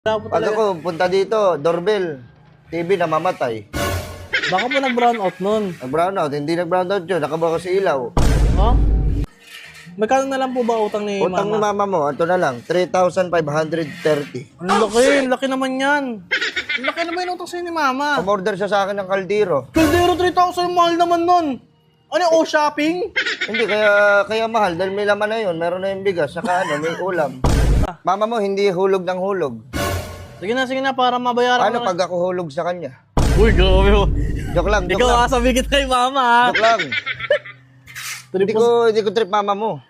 Pag ako punta dito, doorbell, TV namamatay. Baka po nag-brown out nun. Nag-brown out, hindi nag-brown out yun, nakabukas si ilaw. Oh? Magkano na lang po ba utang ni Utang ni mama? mama mo, ito na lang, 3,530. Ang laki, laki naman yan. Ang laki naman yung utang sa'yo ni mama. Umorder siya sa akin ng kaldero. Kaldero 3,000, mahal naman nun. Ano yung shopping? Hindi, kaya mahal, dahil may laman na yun, meron na yung bigas, saka may ulam. Mama mo, hindi hulog ng hulog. Sige na, para mabayaran Ano ko na. pag ako hulog sa kanya? Uy, grabe mo. Joke lang, joke Ikaw lang. sabi kita kay mama, ha? Joke lang. Hindi ko trip mama mo.